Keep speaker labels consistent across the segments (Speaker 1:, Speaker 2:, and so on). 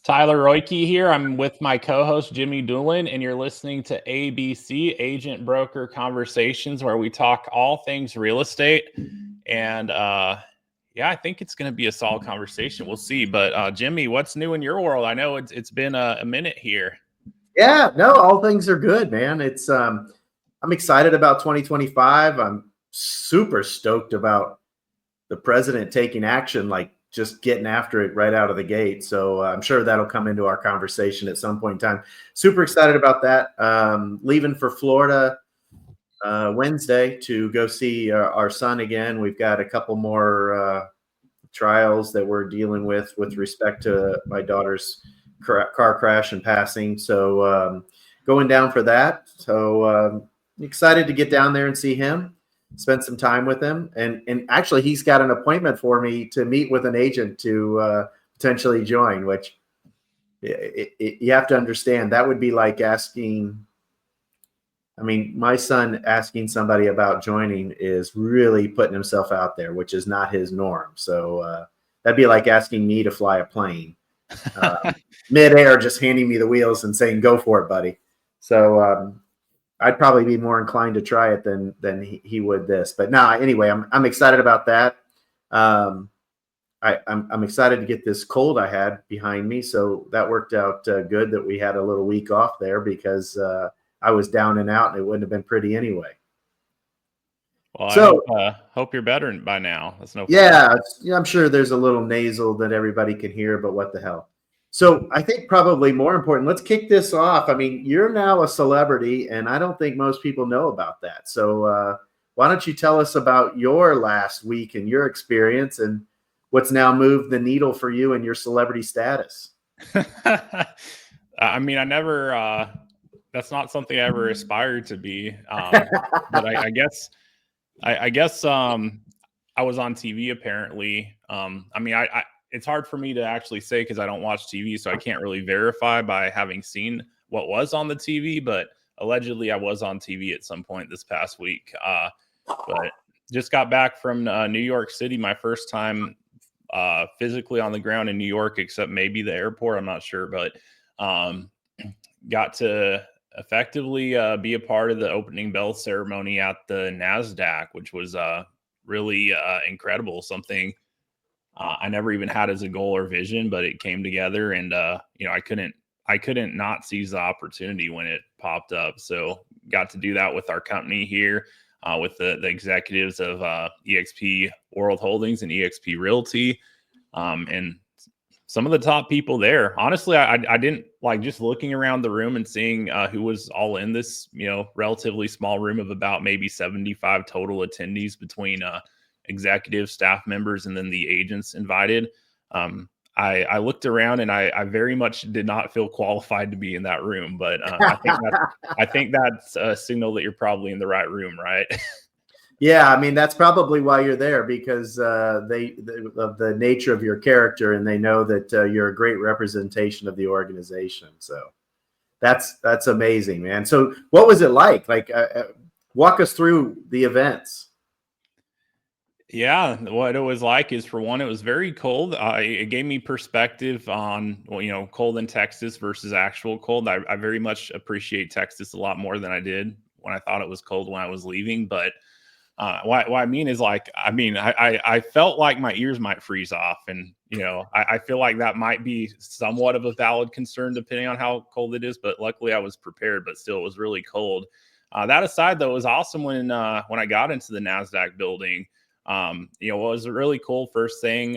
Speaker 1: Tyler Royke here. I'm with my co-host Jimmy Doolin, and you're listening to ABC Agent Broker Conversations, where we talk all things real estate. And yeah, I think it's going to be a solid conversation. We'll see. But Jimmy, what's new in your world? I know it's been a minute here.
Speaker 2: Yeah, no, all things are good, man. I'm excited about 2025. I'm super stoked about the president taking action, like just getting after it right out of the gate. So I'm sure that'll come into our conversation at some point in time. Super excited about that. Leaving for Florida Wednesday to go see our son again. We've got a couple more trials that we're dealing with respect to my daughter's car crash and passing. So going down for that. So excited to get down there and see him, spend some time with him. And actually, he's got an appointment for me to meet with an agent to potentially join, which you have to understand. That would be like asking, I mean, my son asking somebody about joining is really putting himself out there, which is not his norm. So that'd be like asking me to fly a plane midair, just handing me the wheels and saying, "Go for it, buddy." So I'd probably be more inclined to try it than he would this. But no, anyway, I'm excited about that. I'm excited to get this cold I had behind me. So that worked out good that we had a little week off there because I was down and out and it wouldn't have been pretty anyway.
Speaker 1: Well, so, I hope you're better by now. That's no
Speaker 2: problem. Yeah, I'm sure there's a little nasal that everybody can hear, but what the hell. So I think probably more important, let's kick this off. I mean, you're now a celebrity, and I don't think most people know about that. So why don't you tell us about your last week and your experience and what's now moved the needle for you and your celebrity status?
Speaker 1: I mean, I never that's not something I ever aspired to be. But I guess I was on TV apparently. I mean, it's hard for me to actually say because I don't watch TV, so I can't really verify by having seen what was on the TV. But allegedly, I was on TV at some point this past week. But just got back from New York City, my first time physically on the ground in New York, except maybe the airport. I'm not sure, but got to effectively be a part of the opening bell ceremony at the NASDAQ, which was really incredible. Something I never even had as a goal or vision, but it came together, and I couldn't not seize the opportunity when it popped up. So got to do that with our company here, with the executives of eXp World Holdings and eXp Realty, and some of the top people there. Honestly, I didn't like just looking around the room and seeing who was all in this, relatively small room of about maybe 75 total attendees between executive staff members and then the agents invited. I looked around and I very much did not feel qualified to be in that room, but I think that's a signal that you're probably in the right room, right?
Speaker 2: Yeah, I mean, that's probably why you're there, because of the nature of your character, and they know that you're a great representation of the organization. So that's amazing, man. So what was it like? Like, walk us through the events.
Speaker 1: Yeah, what it was like is, for one, it was very cold. It gave me perspective on, cold in Texas versus actual cold. I very much appreciate Texas a lot more than I did when I thought it was cold when I was leaving. But what I mean is, I felt like my ears might freeze off. And, I feel like that might be somewhat of a valid concern depending on how cold it is. But luckily I was prepared, but still it was really cold. That aside, though, it was awesome when I got into the NASDAQ building. What was really cool first thing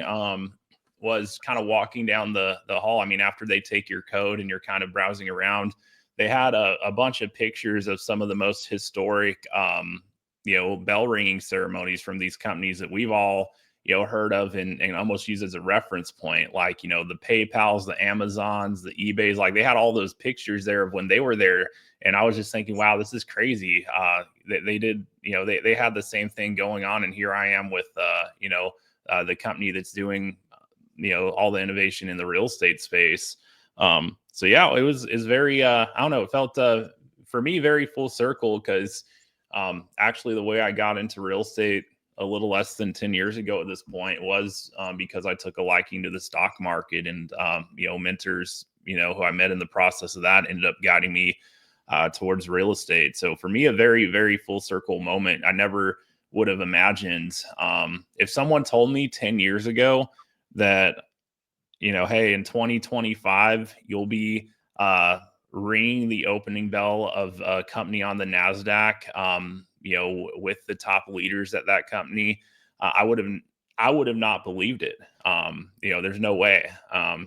Speaker 1: was kind of walking down the hall. I mean, after they take your code and you're kind of browsing around, they had a bunch of pictures of some of the most historic, bell ringing ceremonies from these companies that we've all, heard of and almost use as a reference point. Like, the PayPals, the Amazons, the eBays, like they had all those pictures there of when they were there. And I was just thinking, wow, this is crazy. They did, they had the same thing going on. And here I am with, the company that's doing, all the innovation in the real estate space. So yeah, it's very, I don't know, it felt for me very full circle, because actually the way I got into real estate a little less than 10 years ago at this point was because I took a liking to the stock market, and mentors who I met in the process of that ended up guiding me towards real estate. So for me, a very, very full circle moment. I never would have imagined if someone told me 10 years ago that, hey, in 2025, you'll be ringing the opening bell of a company on the NASDAQ, with the top leaders at that company, I would have not believed it. There's no way.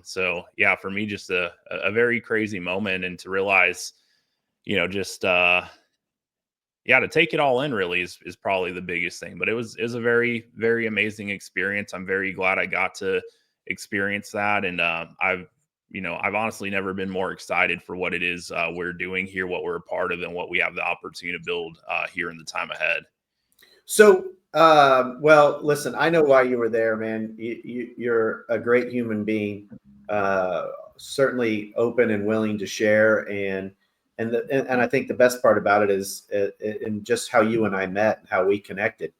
Speaker 1: So yeah, for me, just a very crazy moment, and to realize, to take it all in really is probably the biggest thing. But it was a very, very amazing experience. I'm very glad I got to experience that. And I've honestly never been more excited for what it is we're doing here, what we're a part of, and what we have the opportunity to build here in the time ahead.
Speaker 2: So, well, listen, I know why you were there, man. You're a great human being, certainly open and willing to share. And I think the best part about it is in just how you and I met and how we connected.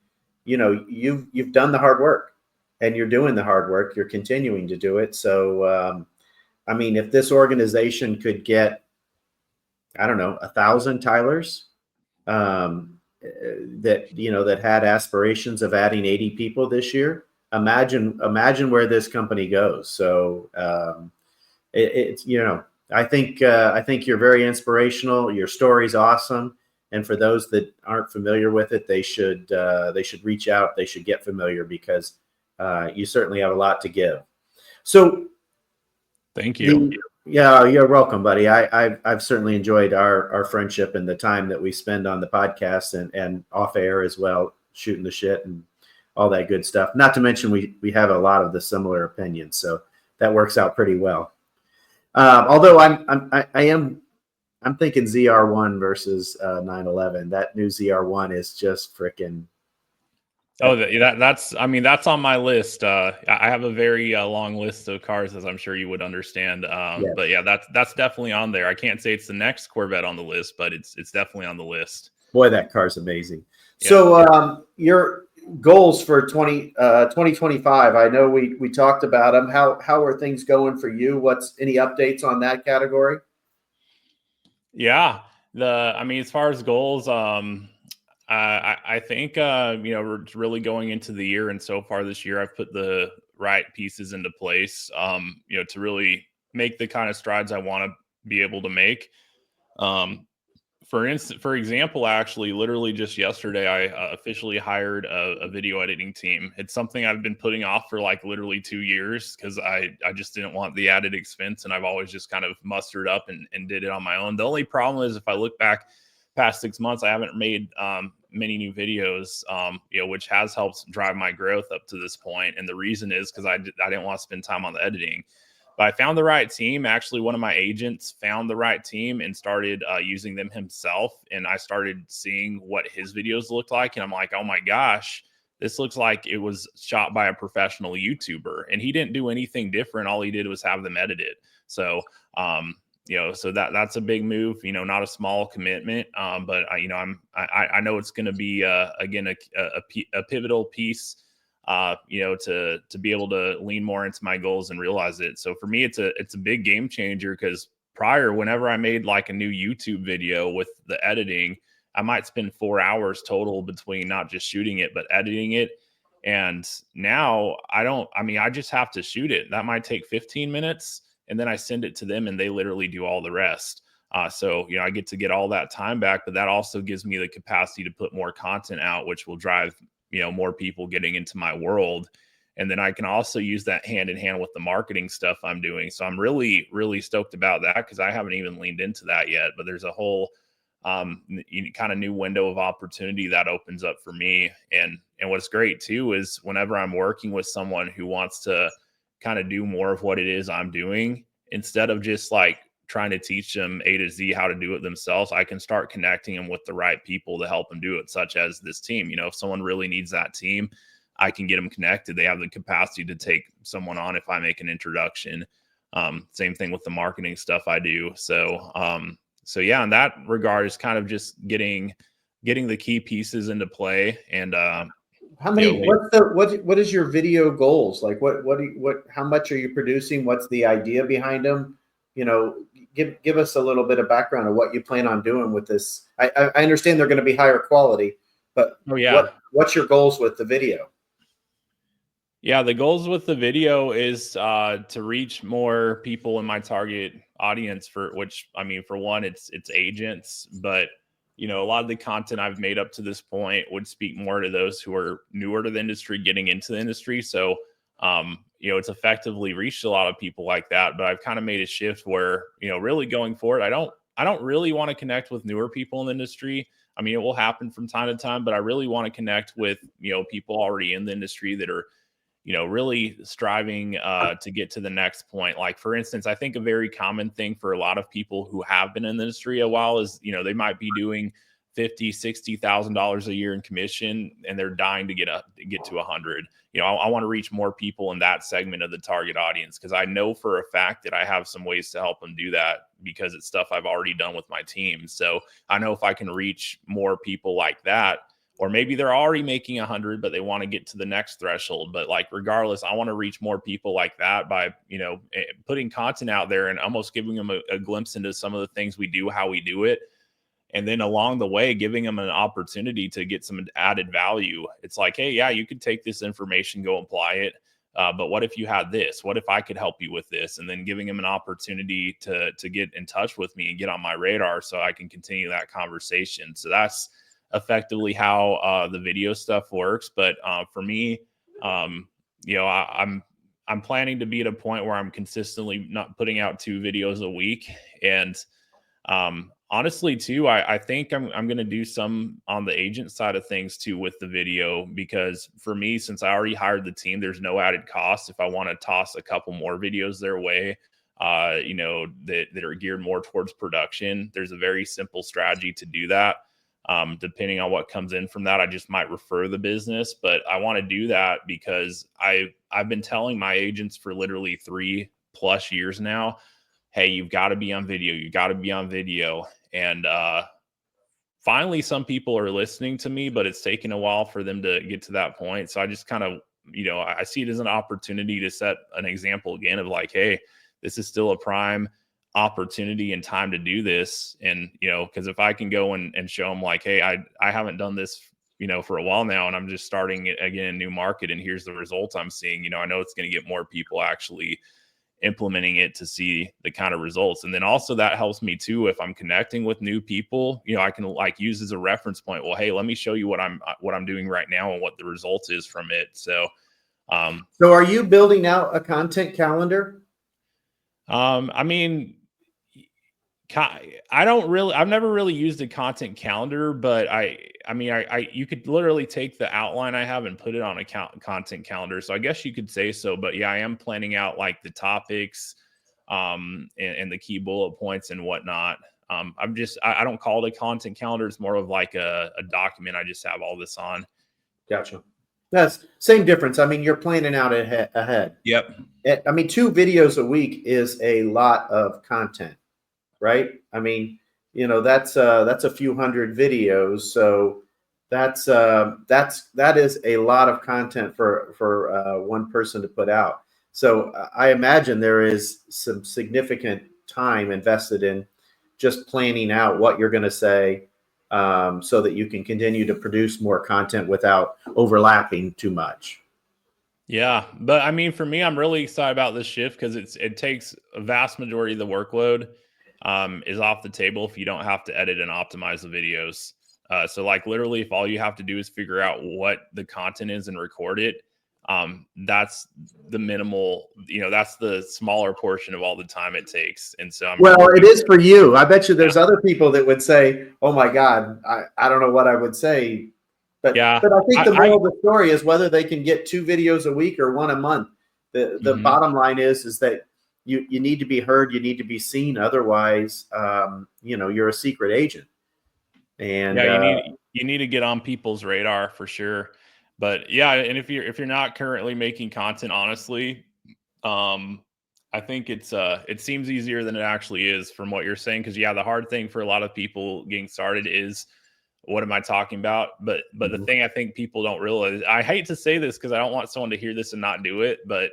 Speaker 2: You've done the hard work, and you're doing the hard work. You're continuing to do it. So, I mean, if this organization could get, I don't know, 1,000 Tylers that had aspirations of adding 80 people this year, imagine where this company goes. So I think you're very inspirational. Your story's awesome, and for those that aren't familiar with it, they should reach out. They should get familiar, because you certainly have a lot to give. So.
Speaker 1: Thank you.
Speaker 2: Yeah, you're welcome, buddy. I've certainly enjoyed our friendship and the time that we spend on the podcast and off air as well, shooting the shit and all that good stuff. Not to mention we have a lot of the similar opinions, so that works out pretty well. Although I'm thinking ZR1 versus 911. That new ZR1 is just freaking.
Speaker 1: Oh, that's on my list. I have a very long list of cars, as I'm sure you would understand.
Speaker 2: Yes.
Speaker 1: But yeah, that's definitely on there. I can't say it's the next Corvette on the list, but it's definitely on the list.
Speaker 2: Boy, that car's amazing. Yeah. So your goals for 2025, I know we talked about them. How are things going for you? What's any updates on that category?
Speaker 1: Yeah, as far as goals, I think, we're really going into the year, and so far this year, I've put the right pieces into place, to really make the kind of strides I want to be able to make. For example, actually, literally just yesterday, I officially hired a video editing team. It's something I've been putting off for like literally 2 years, because I just didn't want the added expense, and I've always just kind of mustered up and did it on my own. The only problem is, if I look back past 6 months, I haven't made many new videos, which has helped drive my growth up to this point. And the reason is because I didn't want to spend time on the editing. But I found the right team. Actually, one of my agents found the right team and started using them himself. And I started seeing what his videos looked like. And I'm like, oh my gosh, this looks like it was shot by a professional YouTuber. And he didn't do anything different. All he did was have them edited. So, so that's a big move, not a small commitment. But I know it's going to be, again, a pivotal piece, to be able to lean more into my goals and realize it. So for me, it's a big game changer, because prior, whenever I made like a new YouTube video with the editing, I might spend 4 hours total between not just shooting it, but editing it. And now I just have to shoot it. That might take 15 minutes. And then I send it to them, and they literally do all the rest. So I get to get all that time back, but that also gives me the capacity to put more content out, which will drive, more people getting into my world. And then I can also use that hand in hand with the marketing stuff I'm doing. So I'm really, really stoked about that, because I haven't even leaned into that yet, but there's a whole kind of new window of opportunity that opens up for me. And what's great too is whenever I'm working with someone who wants to kind of do more of what it is I'm doing, instead of just like trying to teach them A to Z how to do it themselves, I can start connecting them with the right people to help them do it, such as this team. If someone really needs that team, I can get them connected. They have the capacity to take someone on if I make an introduction. Same thing with the marketing stuff I do. So yeah, in that regard, is kind of just getting the key pieces into play. And
Speaker 2: How many?
Speaker 1: you know,
Speaker 2: What is your video goals? Like how much are you producing? What's the idea behind them? You know, give us a little bit of background of what you plan on doing with this. I understand they're going to be higher quality, but
Speaker 1: oh yeah.
Speaker 2: what's your goals with the video?
Speaker 1: Yeah, the goals with the video is to reach more people in my target audience, for which, I mean, for one, it's agents, but you know, a lot of the content I've made up to this point would speak more to those who are newer to the industry, getting into the industry. So, you know, it's effectively reached a lot of people like that. But I've kind of made a shift where, you know, really going forward, I don't really want to connect with newer people in the industry. I mean, it will happen from time to time, but I really want to connect with, you know, people already in the industry that are, you know, really striving to get to the next point. Like, for instance, I think a very common thing for a lot of people who have been in the industry a while is, you know, they might be doing $50,000, $60,000 a year in commission, and they're dying to get to 100. You know, I want to reach more people in that segment of the target audience, because I know for a fact that I have some ways to help them do that, because it's stuff I've already done with my team. So I know if I can reach more people like that, or maybe they're already making 100 but they want to get to the next threshold, but like, regardless, I want to reach more people like that by, you know, putting content out there and almost giving them a glimpse into some of the things we do, how we do it, and then along the way giving them an opportunity to get some added value. It's like, hey, yeah, you could take this information, go apply it, but what if you had this? What if I could help you with this? And then giving them an opportunity to get in touch with me and get on my radar so I can continue that conversation. So that's effectively how the video stuff works. But for me, you know, I'm planning to be at a point where I'm consistently not putting out 2 videos a week. And honestly, too, I think I'm going to do some on the agent side of things too with the video, because for me, since I already hired the team, there's no added cost. If I want to toss a couple more videos their way, you know, that are geared more towards production, there's a very simple strategy to do that. Depending on what comes in from that, I just might refer the business, but I want to do that because I've been telling my agents for literally 3+ years now, hey, you've got to be on video. You got to be on video. And finally, some people are listening to me, but it's taken a while for them to get to that point. So I just kind of, you know, I see it as an opportunity to set an example again of like, hey, this is still a prime opportunity and time to do this. And, you know, because if I can go and show them like, hey, I haven't done this, you know, for a while now, and I'm just starting it again in a new market, and here's the results I'm seeing, you know, I know it's going to get more people actually implementing it to see the kind of results. And then also that helps me too, if I'm connecting with new people, you know, I can like use as a reference point, well, hey, let me show you what I'm doing right now and what the result is from it. So
Speaker 2: So are you building out a content calendar?
Speaker 1: I mean, I've never really used a content calendar, but I mean, you could literally take the outline I have and put it on a content calendar. So I guess you could say so, but yeah, I am planning out like the topics, and the key bullet points and whatnot. I don't call it a content calendar. It's more of like a document. I just have all this on.
Speaker 2: Gotcha. That's same difference. I mean, you're planning out ahead.
Speaker 1: Yep.
Speaker 2: I mean, 2 videos a week is a lot of content, right? I mean, you know, that's a few hundred videos, so that is a lot of content for one person to put out. So I imagine there is some significant time invested in just planning out what you're going to say, so that you can continue to produce more content without overlapping too much.
Speaker 1: Yeah, but I mean, for me, I'm really excited about this shift because it takes a vast majority of the workload is off the table if you don't have to edit and optimize the videos. So like literally, if all you have to do is figure out what the content is and record it, that's the minimal. You know, that's the smaller portion of all the time it takes. And so
Speaker 2: Well, it is for you. I bet you there's other people that would say, "Oh my God, I don't know what I would say." But
Speaker 1: yeah,
Speaker 2: I think the moral of the story is whether they can get 2 videos a week or 1 a month. The bottom line is that you need to be heard, you need to be seen. Otherwise, you know, you're a secret agent. And
Speaker 1: yeah, you need to get on people's radar for sure. But yeah, and if you're not currently making content, honestly, I think it seems easier than it actually is from what you're saying. Cause yeah, the hard thing for a lot of people getting started is what am I talking about? But the thing I think people don't realize, I hate to say this because I don't want someone to hear this and not do it, but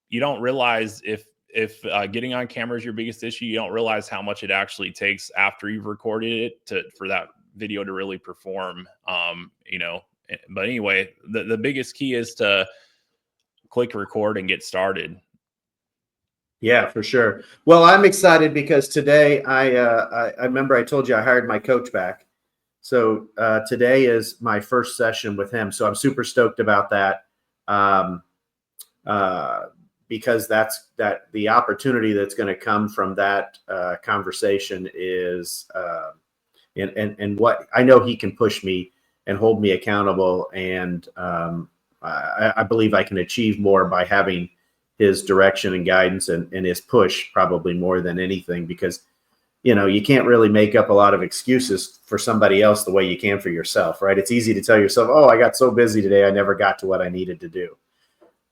Speaker 1: you don't realize if getting on camera is your biggest issue, you don't realize how much it actually takes after you've recorded it for that video to really perform. But anyway, the biggest key is to click record and get started.
Speaker 2: Yeah, for sure. Well, I'm excited because today I remember I told you I hired my coach back. So today is my first session with him. So I'm super stoked about that. Because that's the opportunity that's going to come from that conversation is, and what I know he can push me and hold me accountable. And I believe I can achieve more by having his direction and guidance and his push, probably more than anything, because, you can't really make up a lot of excuses for somebody else the way you can for yourself, right? It's easy to tell yourself, oh, I got so busy today, I never got to what I needed to do.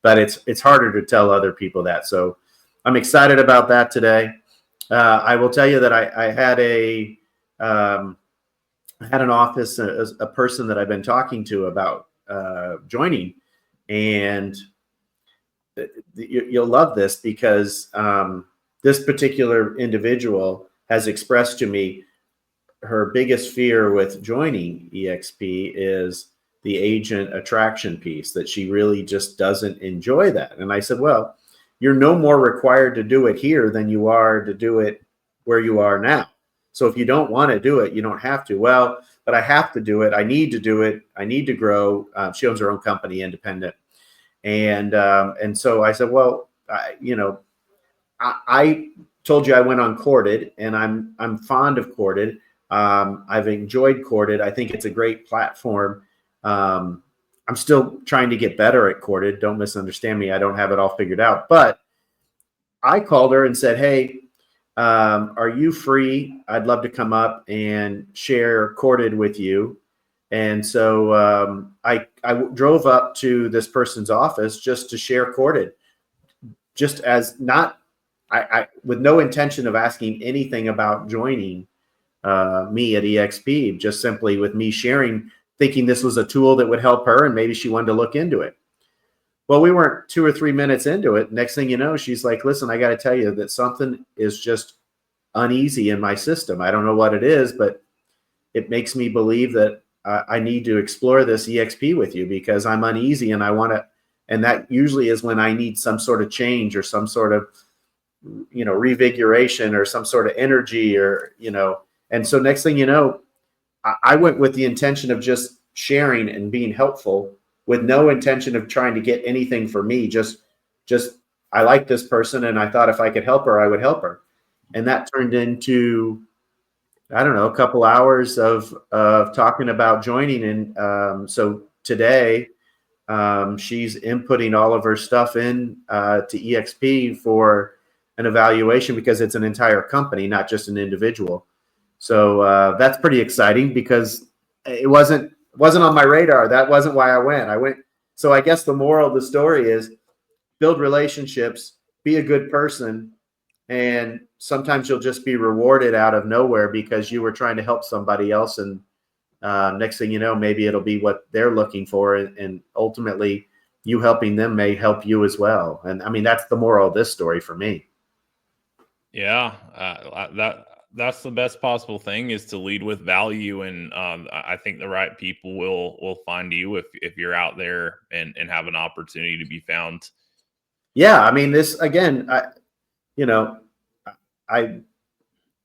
Speaker 2: But it's harder to tell other people that. So I'm excited about that today. I will tell you that I had an office, a person that I've been talking to about joining, and you'll love this because this particular individual has expressed to me her biggest fear with joining EXP is the agent attraction piece, that she really just doesn't enjoy that. And I said, well, you're no more required to do it here than you are to do it where you are now. So if you don't want to do it, you don't have to. Well, but I have to do it. I need to do it. I need to grow. She owns her own company, independent. And so I said, well, I told you I went on Courted, and I'm fond of Courted. I've enjoyed Courted. I think it's a great platform. I'm still trying to get better at Courted. Don't misunderstand me. I don't have it all figured out. But I called her and said, hey, are you free? I'd love to come up and share Courted with you. And so I drove up to this person's office just to share Courted, just as not I with no intention of asking anything about joining me at EXP, just simply with me sharing, thinking this was a tool that would help her and maybe she wanted to look into it. Well, we weren't 2 or 3 minutes into it. Next thing you know, she's like, listen, I got to tell you that something is just uneasy in my system. I don't know what it is, but it makes me believe that I need to explore this EXP with you because I'm uneasy and I want to, and that usually is when I need some sort of change or some sort of, revigoration or some sort of energy or, and so next thing you know, I went with the intention of just sharing and being helpful with no intention of trying to get anything for me. Just I like this person and I thought if I could help her, I would help her. And that turned into, I don't know, a couple hours of talking about joining. And so today she's inputting all of her stuff in to EXP for an evaluation because it's an entire company, not just an individual. So that's pretty exciting because it wasn't on my radar. That wasn't why I went. So I guess the moral of the story is build relationships, be a good person, and sometimes you'll just be rewarded out of nowhere because you were trying to help somebody else. And next thing you know, maybe it'll be what they're looking for. And ultimately you helping them may help you as well. And I mean, that's the moral of this story for me.
Speaker 1: Yeah, that's the best possible thing is to lead with value, and I think the right people will find you if you're out there and have an opportunity to be found.
Speaker 2: Yeah, I mean, this again, I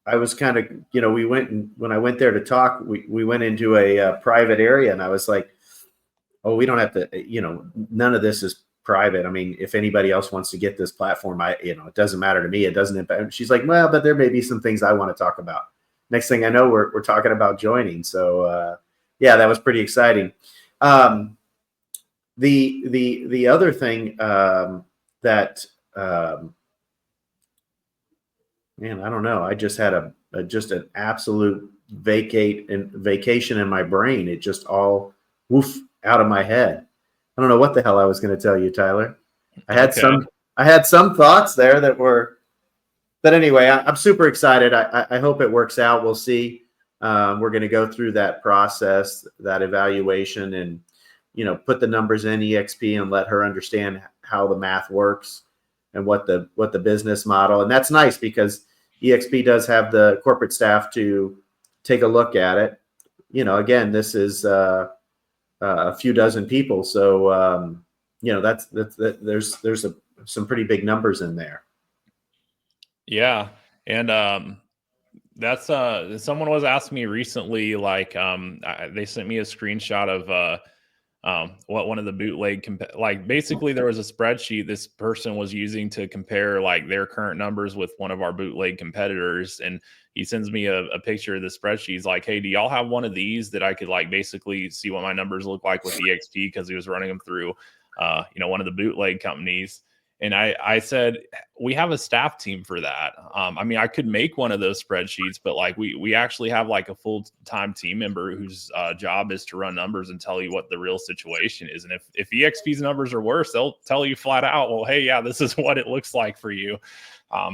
Speaker 2: was kind of, we went, and when I went there to talk, we went into a private area, and I was like, oh, we don't have to, none of this is private. I mean, if anybody else wants to get this platform, it doesn't matter to me. It doesn't impact. She's like, well, but there may be some things I want to talk about. Next thing I know, we're talking about joining. So yeah, that was pretty exciting. The other thing that man, I don't know. I just had just an absolute vacation in my brain. It just all woof out of my head. I don't know what the hell I was going to tell you, Tyler. I had some thoughts there but anyway, I'm super excited. I hope it works out. We'll see. We're going to go through that process, that evaluation, and put the numbers in EXP and let her understand how the math works and what the business model. And that's nice because EXP does have the corporate staff to take a look at it. Again, this is a few dozen people, so there's some pretty big numbers in there.
Speaker 1: Yeah, and that's someone was asking me recently, like they sent me a screenshot of what one of the bootleg like basically there was a spreadsheet this person was using to compare like their current numbers with one of our bootleg competitors, and he sends me a picture of the spreadsheet. He's like, hey, do y'all have one of these that I could like basically see what my numbers look like with EXP, because he was running them through one of the bootleg companies. And I said, we have a staff team for that. I mean, I could make one of those spreadsheets, but like we actually have like a full-time team member whose job is to run numbers and tell you what the real situation is. And if EXP's numbers are worse, they'll tell you flat out, well, hey, yeah, this is what it looks like for you.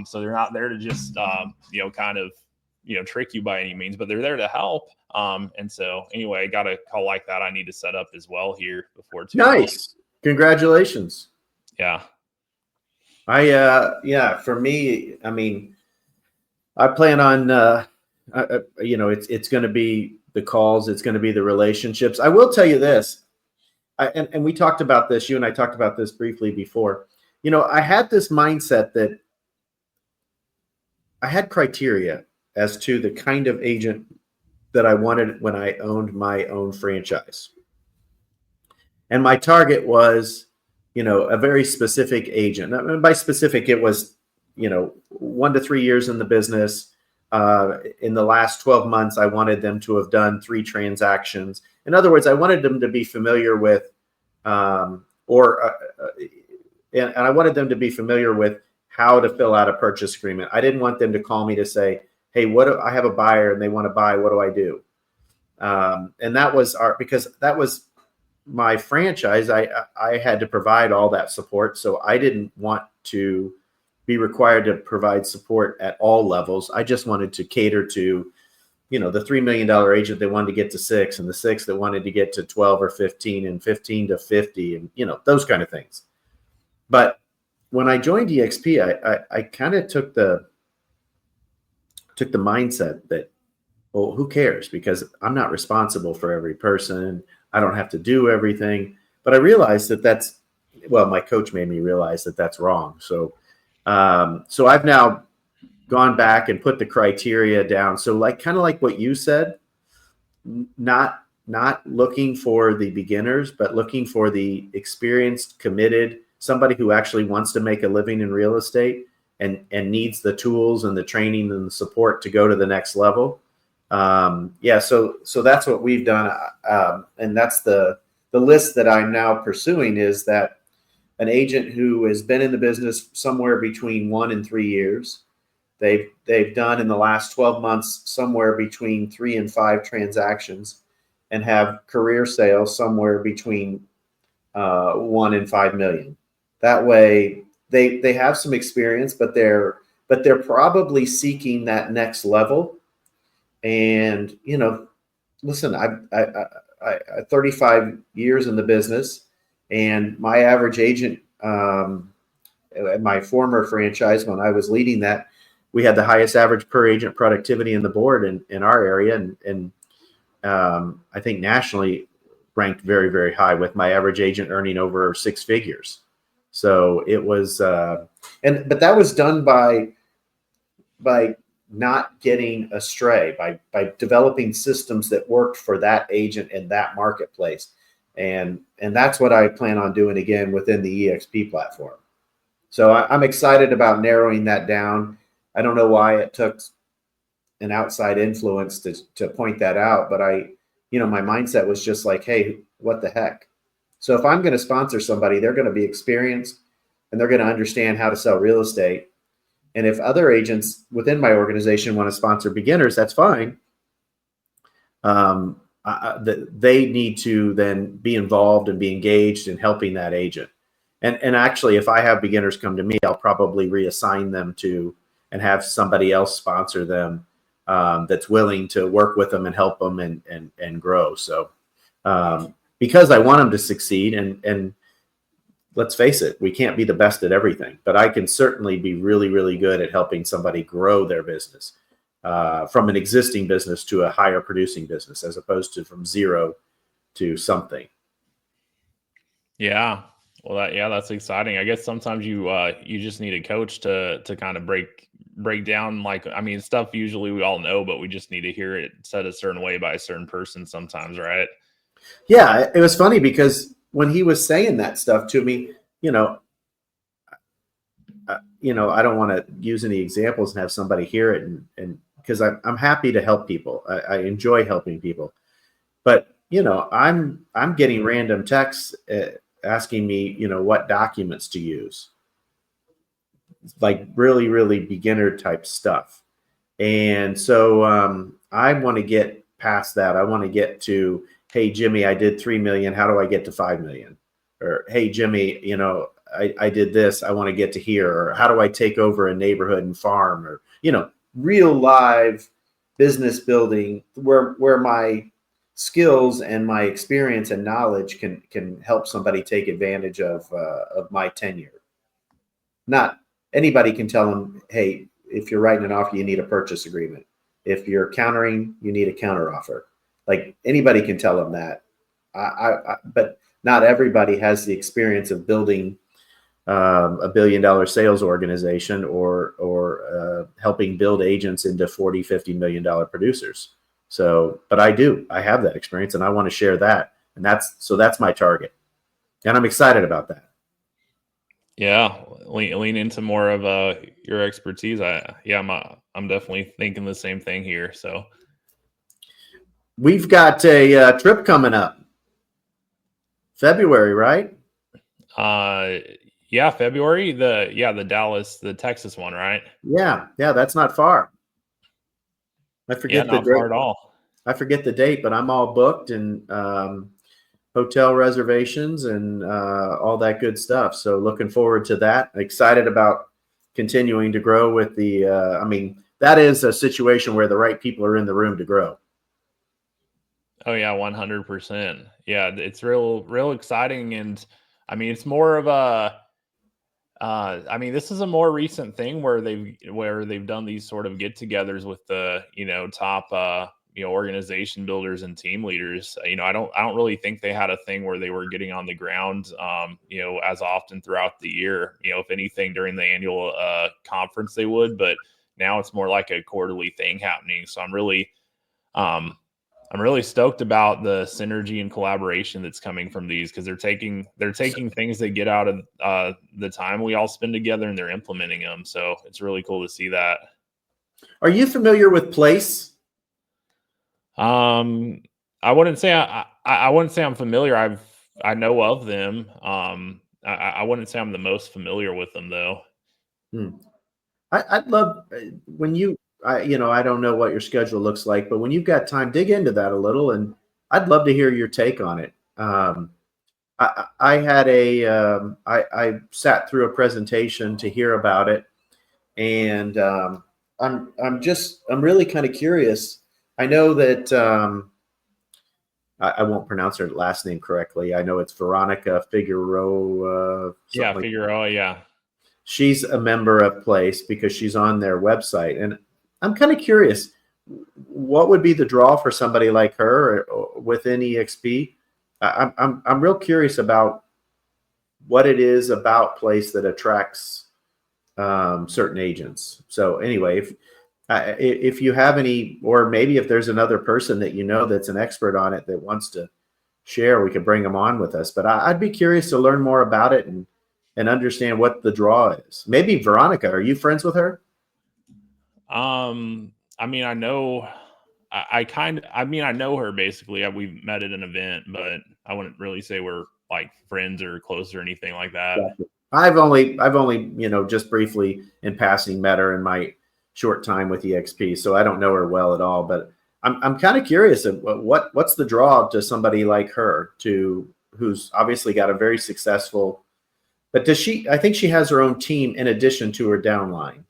Speaker 1: So they're not there to just, kind of, trick you by any means, but they're there to help. And so anyway, got a call like that I need to set up as well here before too long.
Speaker 2: Nice. Congratulations.
Speaker 1: Yeah.
Speaker 2: For me, I mean, I plan on, it's going to be the calls. It's going to be the relationships. I will tell you this, and we talked about this, you and I talked about this briefly before. I had this mindset that I had criteria as to the kind of agent that I wanted when I owned my own franchise. And my target was, a very specific agent. And by specific, it was, 1 to 3 years in the business. In the last 12 months, I wanted them to have done 3 transactions. In other words, I wanted them to be familiar with, and I wanted them to be familiar with how to fill out a purchase agreement. I didn't want them to call me to say, hey, I have a buyer and they want to buy, what do I do? And that was because that was my franchise. I had to provide all that support. So I didn't want to be required to provide support at all levels. I just wanted to cater to, the $3 million agent that wanted to get to 6, and the 6 that wanted to get to 12 or 15, and 15 to 50, and, those kind of things. But when I joined EXP, I kind of took the mindset that, well, who cares? Because I'm not responsible for every person. I don't have to do everything. But I realized my coach made me realize that that's wrong. So I've now gone back and put the criteria down. So kind of like what you said, not looking for the beginners, but looking for the experienced, committed, somebody who actually wants to make a living in real estate and needs the tools and the training and the support to go to the next level. So that's what we've done. And that's the list that I'm now pursuing, is that an agent who has been in the business somewhere between 1 and 3 years. They've done in the last 12 months somewhere between 3 and 5 transactions, and have career sales somewhere between 1 and 5 million. That way they have some experience, but they're probably seeking that next level. And, listen, I 35 years in the business, and my average agent at my former franchise, when I was leading that, we had the highest average per agent productivity in the board in our area. And I think nationally ranked very, very high, with my average agent earning over 6 figures. So it was, but that was done by not getting astray, by developing systems that worked for that agent in that marketplace. And that's what I plan on doing again within the EXP platform. So I'm excited about narrowing that down. I don't know why it took an outside influence to point that out, but my mindset was just like, hey, what the heck? So if I'm going to sponsor somebody, they're going to be experienced and they're going to understand how to sell real estate. And if other agents within my organization want to sponsor beginners, that's fine. They need to then be involved and be engaged in helping that agent. And actually, if I have beginners come to me, I'll probably reassign them to and have somebody else sponsor them that's willing to work with them and help them and grow. So because I want them to succeed, and let's face it, we can't be the best at everything, but I can certainly be really, really good at helping somebody grow their business from an existing business to a higher producing business, as opposed to from zero to something.
Speaker 1: Yeah. Well, that's exciting. I guess sometimes you just need a coach to kind of break down, like, I mean, stuff usually we all know, but we just need to hear it said a certain way by a certain person sometimes, right?
Speaker 2: Yeah, it was funny because when he was saying that stuff to me, I don't want to use any examples and have somebody hear it, and because I'm happy to help people. I enjoy helping people, but I'm getting random texts asking me, what documents to use, like really, really beginner type stuff. And so I want to get past that. I want to get to, hey, Jimmy, I did 3 million. How do I get to 5 million? Or, hey, Jimmy, I did this. I want to get to here. Or how do I take over a neighborhood and farm? Or, real live business building where my skills and my experience and knowledge can help somebody take advantage of my tenure. Not anybody can tell them, hey, if you're writing an offer, you need a purchase agreement. If you're countering, you need a counter offer. Like, anybody can tell them that. But not everybody has the experience of building a $1 billion sales organization or helping build agents into $40, $50 million producers. So, but I have that experience, and I want to share that. And that's my target. And I'm excited about that.
Speaker 1: Yeah, lean into more of your expertise. I'm definitely thinking the same thing here. So
Speaker 2: we've got a trip coming up, February, right?
Speaker 1: Yeah, February. The Dallas, the Texas one, right?
Speaker 2: Yeah, that's not far. I forget the date.
Speaker 1: Not far at all.
Speaker 2: I forget the date, but I'm all booked and hotel reservations and all that good stuff. So looking forward to that. Excited about continuing to grow with the, that is a situation where the right people are in the room to grow.
Speaker 1: Oh yeah, 100%. Yeah, it's real exciting. And I mean, it's more of a, this is a more recent thing where they've done these sort of get-togethers with the, top, organization builders and team leaders. I don't really think they had a thing where they were getting on the ground, as often throughout the year. If anything, during the annual conference they would, but now it's more like a quarterly thing happening. So I'm really stoked about the synergy and collaboration that's coming from these, because they're taking things they get out of the time we all spend together, and they're implementing them. So it's really cool to see that.
Speaker 2: Are you familiar with Place?
Speaker 1: I wouldn't say I'm familiar. I know of them. I wouldn't say I'm the most familiar with them though.
Speaker 2: I'd love when I don't know what your schedule looks like, but when you've got time, dig into that a little, and I'd love to hear your take on it. I sat through a presentation to hear about it, and I'm really kind of curious. I know that I won't pronounce her last name correctly. I know it's Veronica Figueroa.
Speaker 1: Figueroa. Yeah.
Speaker 2: She's a member of Place because she's on their website. And I'm kind of curious, what would be the draw for somebody like her within EXP? I'm real curious about what it is about Place that attracts certain agents. So anyway, if you have any, or maybe if there's another person that that's an expert on it that wants to share, we could bring them on with us. But I'd be curious to learn more about it and understand what the draw is. Maybe Veronica, are you friends with her?
Speaker 1: I know I know her basically. We've met at an event, but I wouldn't really say we're like friends or close or anything like that.
Speaker 2: Gotcha. I've only just briefly in passing met her in my short time with EXP, so I don't know her well at all. But I'm kind of curious of what's the draw to somebody like her who's obviously got a very successful. But does she? I think she has her own team in addition to her downline.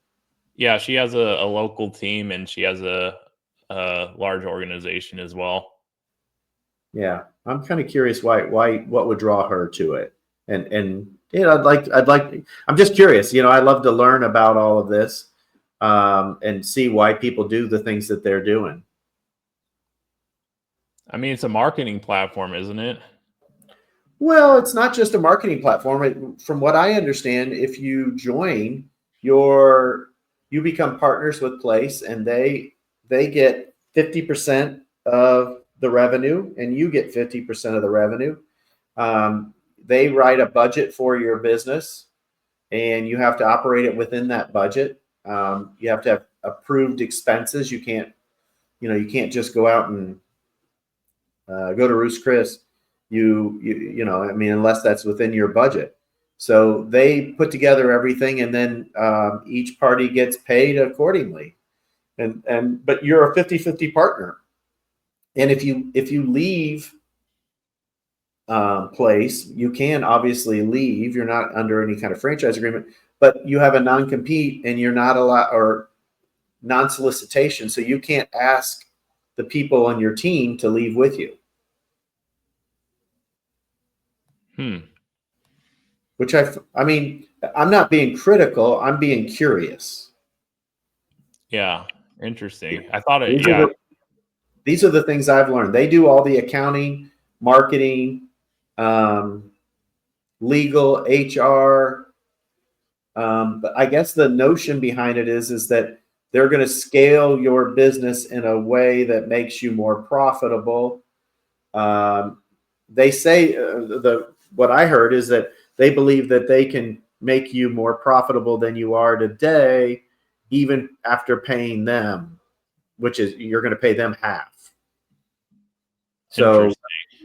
Speaker 1: Yeah, she has a local team, and she has a large organization as well.
Speaker 2: Yeah, I'm kind of curious why what would draw her to it, and I'd like I'm just curious. I love to learn about all of this, and see why people do the things that they're doing.
Speaker 1: I mean, it's a marketing platform, isn't it?
Speaker 2: Well, it's not just a marketing platform. From what I understand, if you join, you become partners with Place, and they get 50% of the revenue, and you get 50% of the revenue. They write a budget for your business, and you have to operate it within that budget. You have to have approved expenses. You can't just go out and go to Ruth's Chris. I mean, unless that's within your budget. So they put together everything, and then each party gets paid accordingly. But you're a 50-50 partner. And if you leave Place, you can obviously leave. You're not under any kind of franchise agreement, but you have a non-compete, and you're not allowed, or non-solicitation. So you can't ask the people on your team to leave with you. Which I mean, I'm not being critical. I'm being curious.
Speaker 1: Yeah, interesting. I thought
Speaker 2: These are the things I've learned. They do all the accounting, marketing, legal, HR. But I guess the notion behind it is that they're going to scale your business in a way that makes you more profitable. They say what I heard is that they believe that they can make you more profitable than you are today, even after paying them, which is you're going to pay them half. So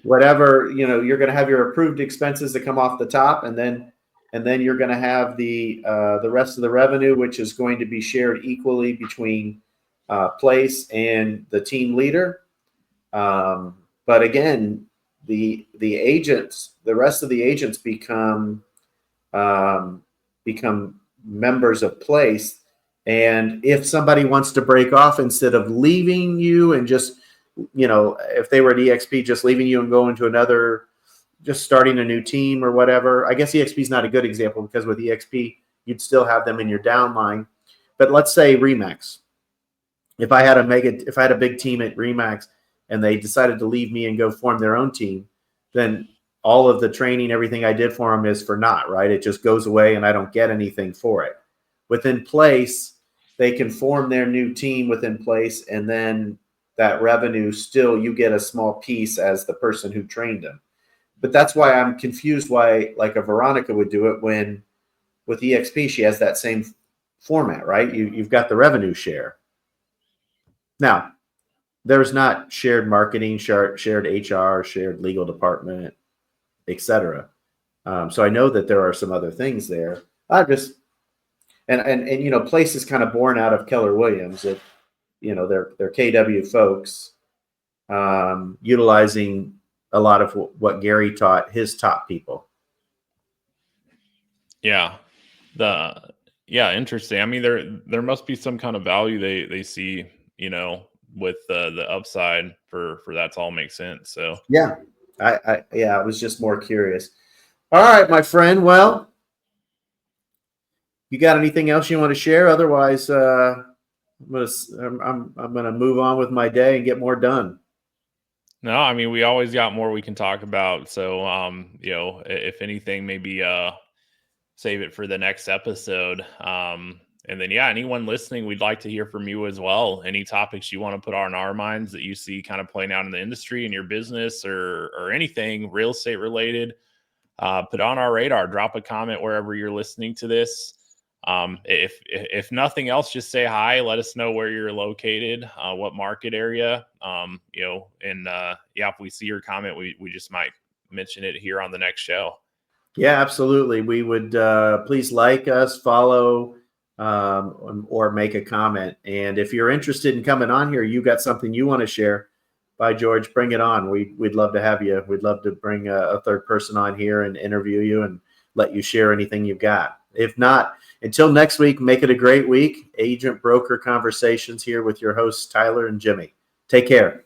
Speaker 2: whatever, you're going to have your approved expenses that come off the top, and then you're going to have the rest of the revenue, which is going to be shared equally between Place and the team leader. But again, the rest of the agents become members of Place. And if somebody wants to break off, instead of leaving you and just, if they were at EXP, just leaving you and going to another, just starting a new team or whatever. I guess EXP is not a good example, because with EXP, you'd still have them in your downline. But let's say Remax. If I had a big team at Remax, and they decided to leave me and go form their own team, then all of the training, everything I did for them is for naught, right? It just goes away, and I don't get anything for it. Within Place, they can form their new team within Place, and then that revenue, still you get a small piece as the person who trained them. But that's why I'm confused why, like, a Veronica would do it, when with EXP, she has that same format, right? You've got the revenue share. Now, there's not shared marketing, shared HR, shared legal department, etc. So I know that there are some other things there. Place is kind of born out of Keller Williams. They're KW folks, utilizing a lot of what Gary taught his top people.
Speaker 1: Yeah. Interesting. I mean, there must be some kind of value they see, with the upside for that to all make sense. So
Speaker 2: yeah, I was just more curious. All right, my friend. Well, you got anything else you want to share? Otherwise, I'm gonna move on with my day and get more done.
Speaker 1: No, I mean, we always got more we can talk about. So, if anything, maybe save it for the next episode. And then, anyone listening, we'd like to hear from you as well. Any topics you want to put on our minds that you see kind of playing out in the industry, in your business, or anything real estate related, put on our radar. Drop a comment wherever you're listening to this. If nothing else, just say hi. Let us know where you're located, what market area, if we see your comment, we just might mention it here on the next show.
Speaker 2: Yeah, absolutely. We would please like us, follow, or make a comment. And if you're interested in coming on here, you got something you want to share, by George, bring it on. We'd love to have you. We'd love to bring a third person on here and interview you and let you share anything you've got. If not, until next week, make it a great week. Agent Broker Conversations here with your hosts, Tyler and Jimmy. Take care.